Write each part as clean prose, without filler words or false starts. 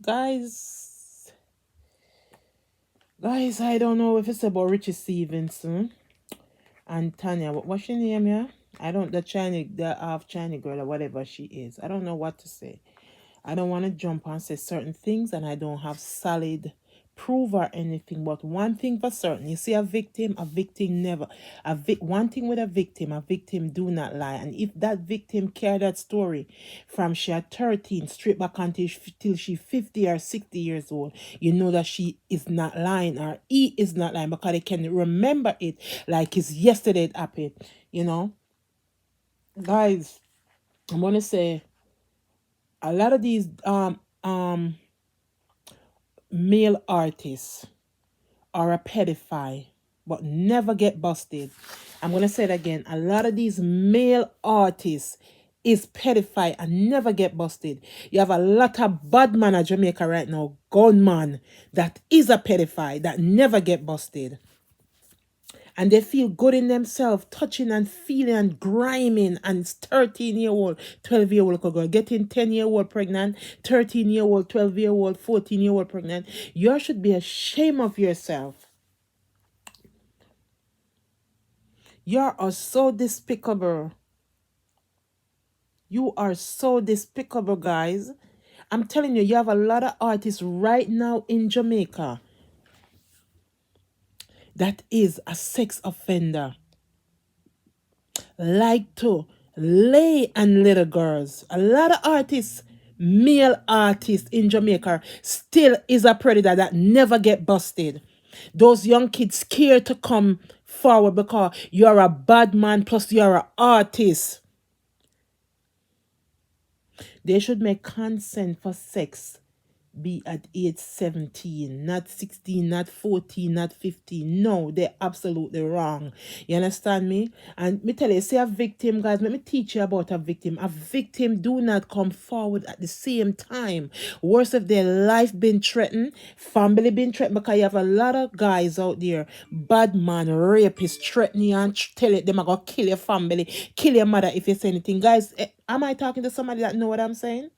Guys, I don't know if it's about Richie Stevenson and Tanya. What's she name, yeah? I don't, the half Chinese girl or whatever she is. I don't know what to say. I don't want to jump and say certain things, and I don't have solid proof or anything. But one thing for certain, you see a victim never. One thing with a victim do not lie. And if that victim carry that story from she at 13 straight back until till she 50 or 60 years old, you know that she is not lying or he is not lying, because they can remember it like it's yesterday it happened. You know, guys, I'm gonna say a lot of these male artists are a pedophile but never get busted. I'm gonna say it again. A lot of these male artists is pedophile and never get busted. You have a lot of bad man in Jamaica right now, gunman, that is a pedophile that never get busted. And they feel good in themselves, touching and feeling and grinding, and 13-year-old, 12-year-old girl getting 10-year-old pregnant, 13-year-old, 12-year-old, 14-year-old pregnant. You should be ashamed of yourself. You are so despicable. You are so despicable, guys. I'm telling you, you have a lot of artists right now in Jamaica that is a sex offender, like to lay on little girls. A lot of artists, male artists in Jamaica, still is a predator that never get busted. Those young kids scared to come forward because you're a bad man plus you're an artist. They should make consent for sex be at age 17, not 16, not 14, not 15. No, they're absolutely wrong. You understand me? And me tell you, say a victim, guys, let me teach you about a victim. A victim do not come forward at the same time. Worse if their life been threatened, family been threatened, because you have a lot of guys out there, bad man, rapists, threatening you and tell it them are gonna kill your family, kill your mother if you say anything. Guys, am I talking to somebody that know what I'm saying?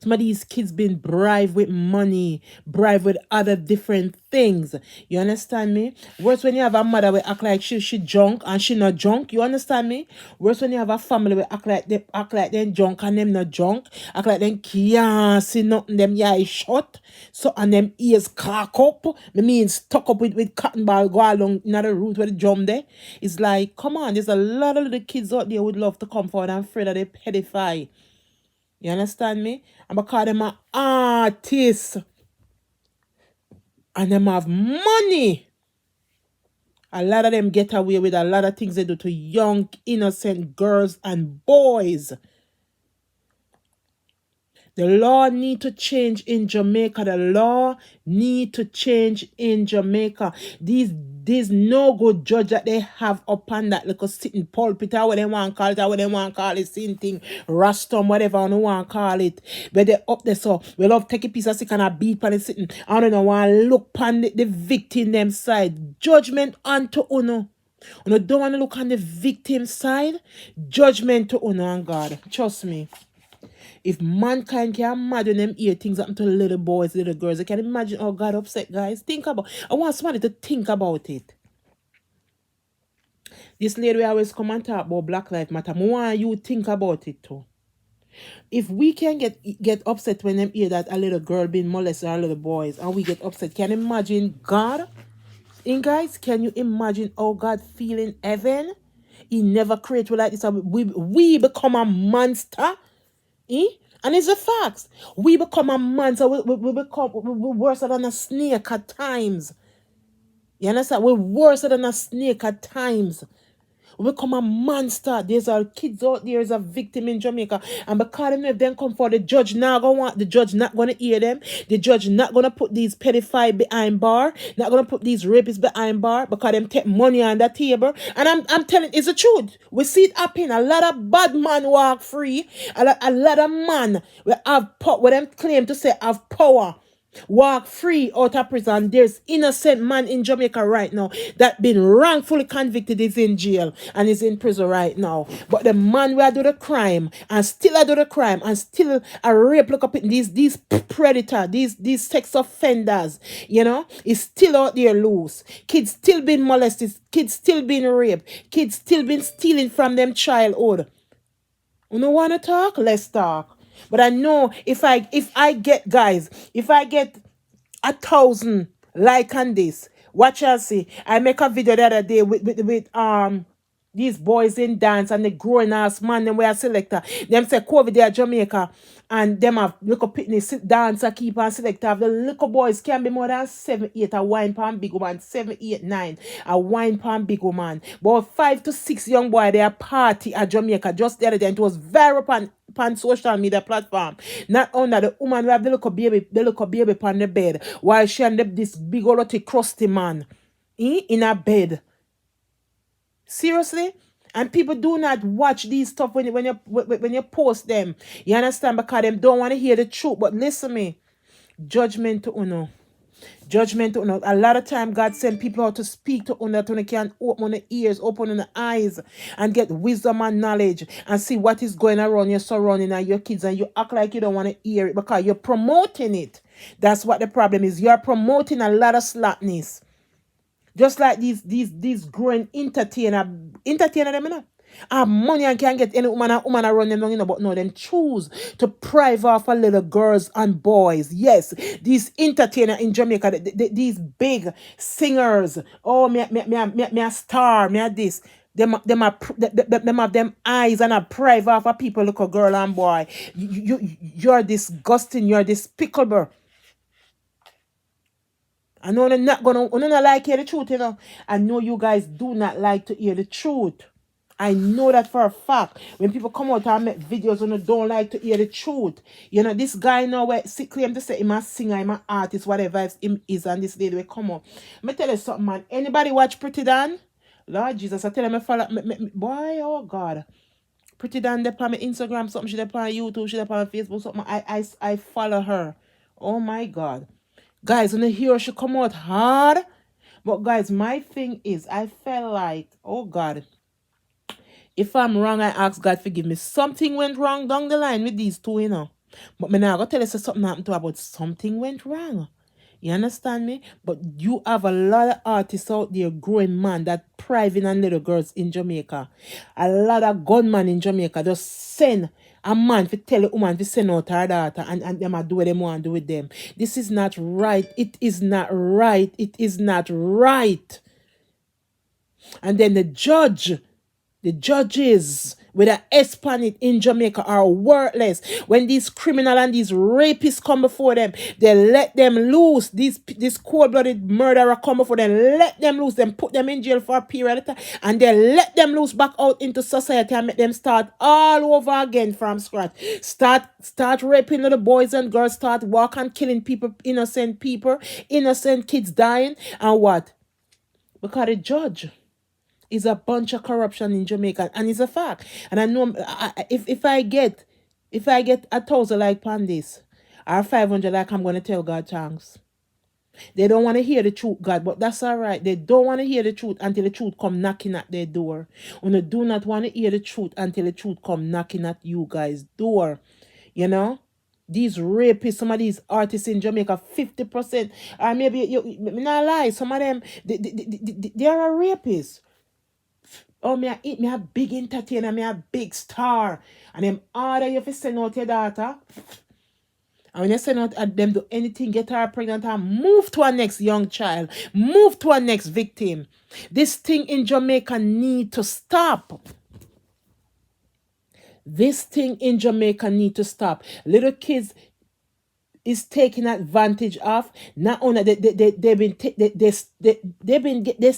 Some of these kids been bribed with money, bribed with other different things. You understand me? Worse when you have a mother will act like she drunk and she not drunk. You understand me? Worse when you have a family will act like them drunk and them not drunk. Act like them can't see nothing. Them eyes shut. So and them ears cock up. Me mean stuck up with cotton ball go along in the root where the drum there. It's like, come on, there's a lot of little kids out there would love to come forward and afraid that they pedophile. You understand me? And because them are artists and them have money, a lot of them get away with a lot of things they do to young, innocent girls and boys. The law need to change in Jamaica. The law need to change in Jamaica. These no good judge that they have upon that little sitting pulpit, or what they want to call it, or what they want to call it, same thing, rastum, whatever you want to call it. But they up there, so we love take a piece of stick and a beat on the sitting. I don't know, want to look on the victim them side. Judgment unto uno. You don't want to look on the victim side. Judgment to uno and God. Trust me. If mankind can imagine them hear things happen to little boys, little girls, they can imagine how God upset, guys. I want somebody to think about it. This lady we always come and talk about Black Lives Matter. I want you to think about it too. If we can get upset when them hear that a little girl being molested or a little boys, and we get upset, can you imagine God? And guys, can you imagine how God feel in heaven? He never created like this. We become a monster. And it's a fact. We become a monster. We become we're worse than a snake at times. You understand? We're worse than a snake at times. We become a monster. There's our kids out there as a victim in Jamaica. And because them if them come for the judge the judge not gonna hear them. The judge not gonna put these pedophiles behind bar, not gonna put these rapists behind bar because them take money on the table. And I'm telling it's the truth. We see it happen. A lot of bad man walk free. A lot of man we have what them claim to say have power. walk free out of prison. There's innocent man in Jamaica right now that been wrongfully convicted, is in jail and is in prison right now. But the man where do the crime and still I do the crime and still a rape, look up at these predator, these sex offenders, is still out there loose. Kids still been molested, kids still been raped, kids still been stealing from them childhood. You don't want to talk? Let's talk. But I know if I get, guys, if I get 1,000 like on this, watch and see. I make a video the other day with these boys in dance and the growing ass man them were a selector. Them say COVID there Jamaica and them have little pitney dancer keeper and selector. Have the little boys can be more than 7, 8 a wine pan big woman, 7, 8, 9 a wine pan big woman. But 5 to 6 young boy they are party at Jamaica just the other day. And it was viral pan social media platform. Not only the woman who have the little baby on the bed while she and this big old crusty man in a bed. Seriously? And people do not watch these stuff when you post them. You understand? Because them don't want to hear the truth. But listen me. Judgment to uno. Judgment to uno. A lot of time God send people out to speak to uno that uno can open the ears, open the eyes, and get wisdom and knowledge and see what is going around your surrounding and your kids, and you act like you don't want to hear it because you're promoting it. That's what the problem is. You're promoting a lot of slackness. Just like these growing entertainer them, have money and can get any woman around them, but no, them choose to prive off a little girls and boys. Yes, these entertainer in Jamaica, these big singers. Oh, me a star, me a this. Them have them eyes and a prive off a people, look a girl and boy. You're disgusting. You're despicable. I know they're not like hear the truth, I know you guys do not like to hear the truth. I know that for a fact. When people come out and make videos and they don't like to hear the truth. This guy now where claim to say him a singer, him a artist, whatever him is, and this lady will come up. Let me tell you something, man. Anybody watch Pretty Dan? Lord Jesus, I tell him I follow boy, oh God. Pretty Dan, they on my Instagram, something she they on YouTube, she they on Facebook, something. I follow her. Oh my God. Guys, when the hero should come out hard. But guys, my thing is, I felt like, oh God, if I'm wrong, I ask God forgive me. Something went wrong down the line with these two. But me now I gotta tell you something happened to her, but something went wrong. You understand me? But you have a lot of artists out there, growing man, that private and little girls in Jamaica. A lot of gunmen in Jamaica just send a man to tell a woman to send out her daughter and them do what they want to do with them. This is not right. It is not right. It is not right. And then the judges with an S on it in Jamaica are worthless. When these criminal and these rapists come before them, they let them loose. This cold-blooded murderer come before them, let them loose, them put them in jail for a period of time, and they let them loose back out into society and make them start all over again from scratch. Start raping little boys and girls, start walking, killing people, innocent kids dying, and what? Because the judge is a bunch of corruption in Jamaica, and it's a fact. And I know if I get 1,000 like on this or 500 like, I'm gonna tell God thanks. They don't want to hear the truth, God, but that's all right. They don't want to hear the truth until the truth come knocking at their door. When they do not want to hear the truth until the truth come knocking at you guys' door. These rapists, some of these artists in Jamaica, 50%, or maybe you not lie, some of them they are a rapist. Oh, me a big entertainer, me a big star. And them order you to send out your daughter. And when you send out at them do anything, get her pregnant and move to a next young child. Move to a next victim. This thing in Jamaica need to stop. This thing in Jamaica need to stop. Little kids is taking advantage of. Not only this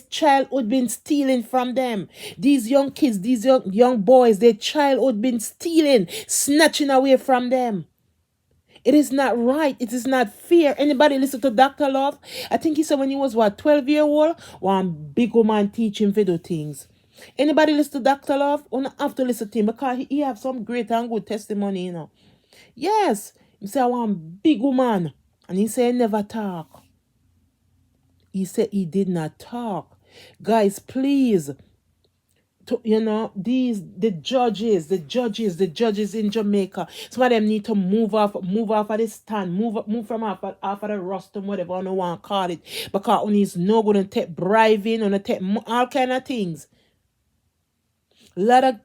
childhood been stealing from them. These young kids, these young boys, their childhood been stealing, snatching away from them. It is not right. It is not fair. Anybody listen to Dr. Love? I think he said when he was 12-year-old, one big woman teach him to do things. Anybody listen to Dr. Love? You don't have to listen to him because he have some great and good testimony, Yes. You say, I want big woman. And he said he never talk. He said he did not talk. Guys, please, the judges in Jamaica. Some of them need to move off of the stand, move from off of the rostrum, whatever you want to call it. Because on is no going to take bribing, on take all kind of things. A lot of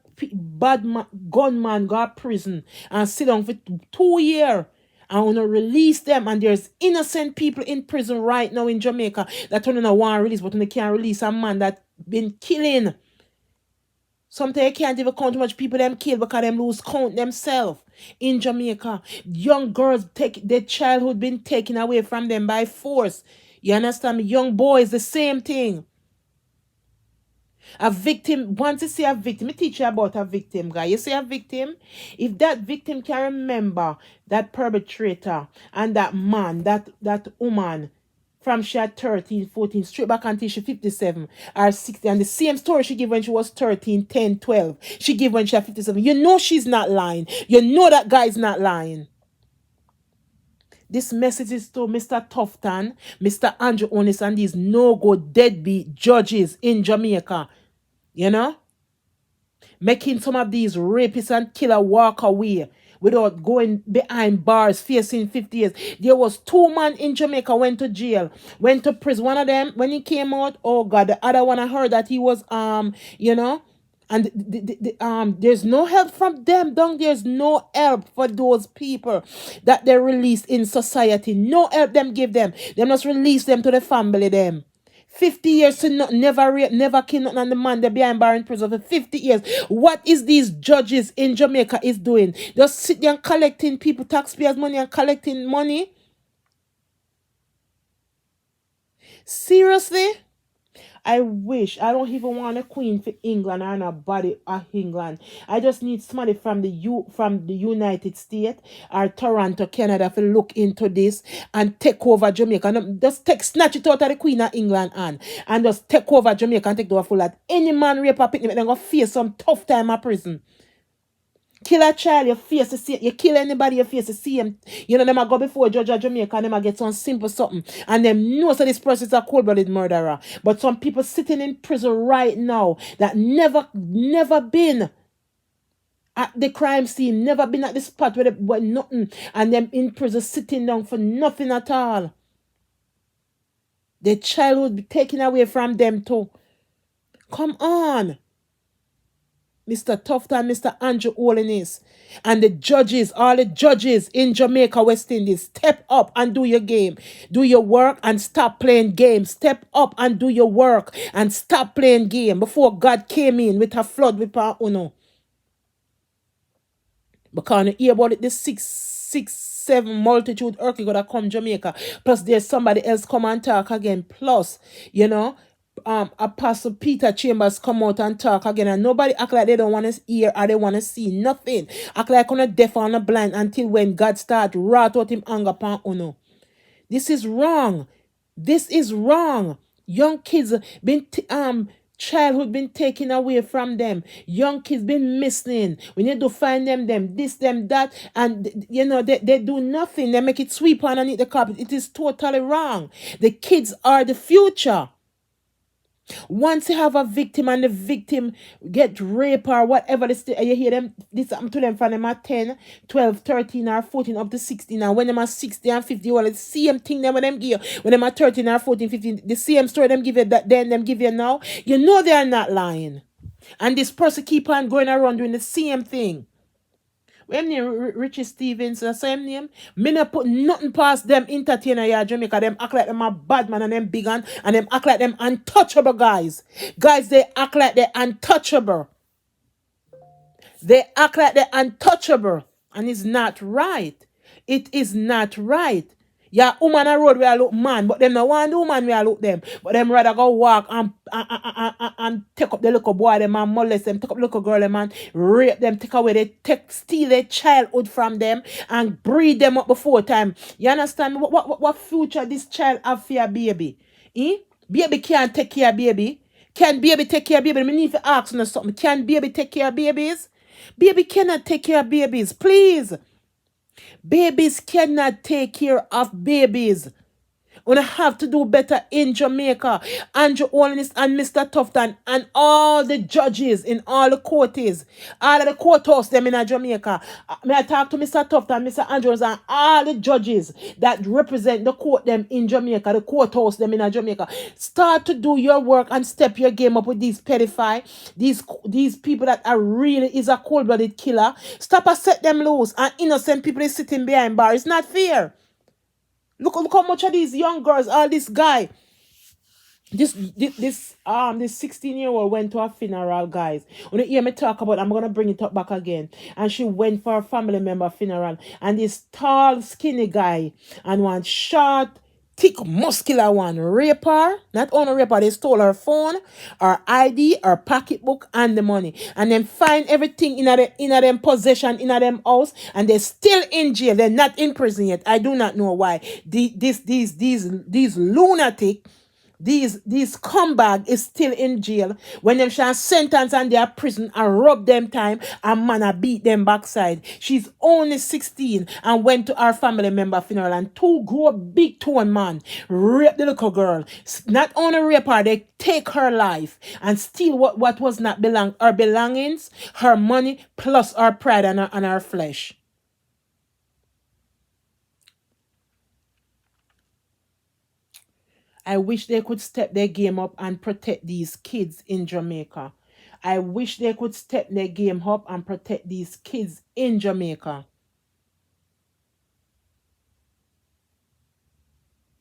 gunman got prison and sit down for 2 years. I want to release them, and there's innocent people in prison right now in Jamaica that don't want to release, but they can't release a man that been killing. Sometimes you can't even count how much people them kill because them lose count themselves in Jamaica. Young girls take their childhood been taken away from them by force. You understand me? Young boys, the same thing. A victim, once you see a victim, I teach you about a victim, guy. You see a victim? If that victim can remember that perpetrator and that man, that woman, from she had 13, 14, straight back until she 57 or 60. And the same story she gave when she was 13, 10, 12. She gave when she had 57. You know she's not lying. You know that guy's not lying. This message is to Mr. Tufton, Mr. Andrew Onis, and these no-go deadbeat judges in Jamaica. You know? Making some of these rapists and killer walk away without going behind bars facing 50 years. There was 2 men in Jamaica went to jail, went to prison. One of them, when he came out, oh God, the other one I heard that he was you know, and there's no help from them, down there's no help for those people that they released in society. No help them give them. They must release them to the family them. 50 years to never rape, never kill nothing, and the man they behind bar in prison for 50 years. What is these judges in Jamaica is doing? Just sit there and collecting people, taxpayers' money and collecting money? Seriously? I wish. I don't even want a queen for England or nobody of England. I just need somebody from the United States or Toronto, Canada, to look into this and take over Jamaica. And just snatch it out of the Queen of England and just take over Jamaica and take it over full that any man rape or picnic, they're gonna face some tough time in prison. Kill a child, you face the same. You kill anybody, you face the same. You know, them a go before a judge of Jamaica and them a get some simple something. And them know that this person is a cold-blooded murderer. But some people sitting in prison right now that never been at the crime scene, never been at the spot where nothing. And them in prison sitting down for nothing at all. Their childhood be taken away from them too. Come on. Mr. Tufton, Mr. Andrew Holiness, and the judges, all the judges in Jamaica, West Indies, step up and do your game. Do your work and stop playing games. Step up and do your work and stop playing game before God came in with a flood with our uno. Because you hear about it, the six, seven multitude earthquake gonna come Jamaica. Plus there's somebody else come and talk again. Plus, you know, Apostle Peter Chambers come out and talk again, and nobody act like they don't want to hear or they want to see nothing. Act like on a deaf or on a blind until when God start wrath out him anger upon uno. This is wrong. This is wrong. Young kids been childhood been taken away from them. Young kids been missing. We need to find them this, them, that, and you know they do nothing. They make it sweep underneath the carpet. It is totally wrong. The kids are the future. Once you have a victim and the victim get raped or whatever, you hear them, this happen to them from them at 10, 12, 13 or 14 up to 16. And when them are 60 and 50, well, it's the same thing them when them give you. When them are 13 or 14, 15, the same story them give you that then them give you now. You know they are not lying. And this person keep on going around doing the same thing. When name Richie Stevens, the same name. Me not put nothing past them entertainer here Jamaica. Them act like them a bad man and them big and them act like them untouchable guys. Guys, they act like they're untouchable. They act like they're untouchable. And it's not right. It is not right. Yeah, woman a road where I look man, but them no want woman where I look them. But them rather go walk and take up the little boy them and molest them, take up the little girl them and rape them, take away steal their childhood from them and breed them up before time. You understand me? What future this child have for your baby? Baby can't take care of baby. Can baby take care of baby? I need to ask you something. Can baby take care of babies? Baby cannot take care of babies. Please. Babies cannot take care of babies. We have to do better in Jamaica. Andrew Holness and Mr. Tufton and all the judges in all the courts, all of the courthouse them in Jamaica. May I talk to Mr. Tufton, Mr. Andrews, and all the judges that represent the court them in Jamaica, the courthouse them in Jamaica. Start to do your work and step your game up with these pedophile, these people that are really is a cold-blooded killer. Stop and set them loose. And innocent people is sitting behind bars. It's not fair. Look how much of these young girls, all this guy, this 16-year-old went to a funeral, guys. When you hear me talk about, I'm gonna bring it up back again. And she went for a family member funeral, and this tall, skinny guy and one short, thick, muscular one rape her. Not only rape her, they stole her phone, her ID, her pocketbook, and the money. And then find everything in them possession in them house, and they're still in jail. They're not in prison yet. I do not know why. These lunatic, these scumbag is still in jail when them shall sentence and they are prison and rob them time and man a beat them backside. She's only 16 and went to her family member funeral, and two grow up big tone man rape the little girl. Not only rape her, they take her life and steal what was not her belongings, her money, plus her pride and her flesh. I wish they could step their game up and protect these kids in Jamaica. I wish they could step their game up and protect these kids in Jamaica.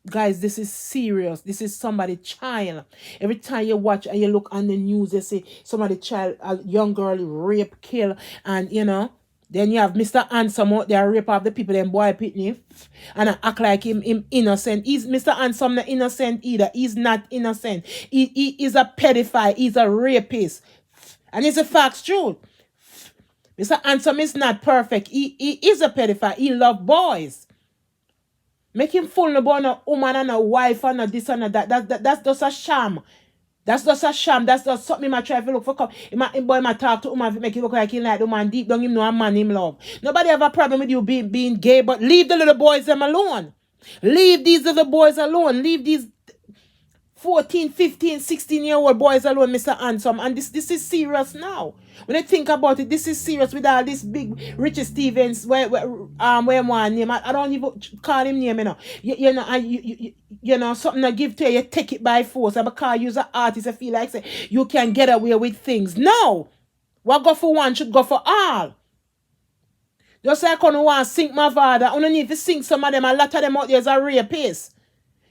Guys, this is serious. This is somebody's child. Every time you watch and you look on the news, they say somebody's child, a young girl, rape, kill, and then you have Mr. Handsome out there rape off the people, them boy pitney, and I act like him innocent. He's Mr. Handsome not innocent either. He's not innocent. He is a pedophile. He's a rapist. And it's a facts truth. Mr. Handsome is not perfect. He is a pedophile. He love boys. Make him fool about a woman and a wife and a this and a that. That's just a sham. That's just a sham. That's just something I try to look for. Him boy might talk to him, make it look like he like the man deep down him know a man him love. Nobody have a problem with you being gay, but leave the little boys them alone. Leave these little boys alone. Leave these 14, 15, 16-year-old boys alone, Mr. Handsome. And this is serious now. When I think about it, this is serious with all this big Richie Stevens, where one name. I don't even call him name, you know, something I give to you take it by force. And because you're an artist, I feel like say, you can get away with things. No! What go for one should go for all. Just like I don't want to sink my father, I don't need to sink some of them. A lot of them out there is a rapist.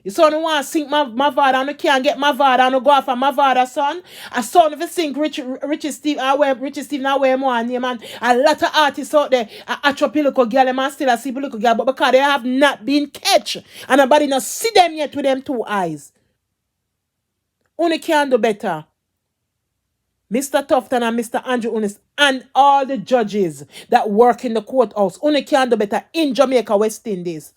You son don't want to sink my father, and I can't get my father and go off of my father's son. A son if you sink Richie Steve, Richie Steve now wear more name, and a lot of artists out there attract little girl, and still a see little girl, but because they have not been catch, and nobody not see them yet with them two eyes. Only can do better. Mr. Tufton and Mr. Andrew Unis and all the judges that work in the courthouse only can do better in Jamaica, West Indies.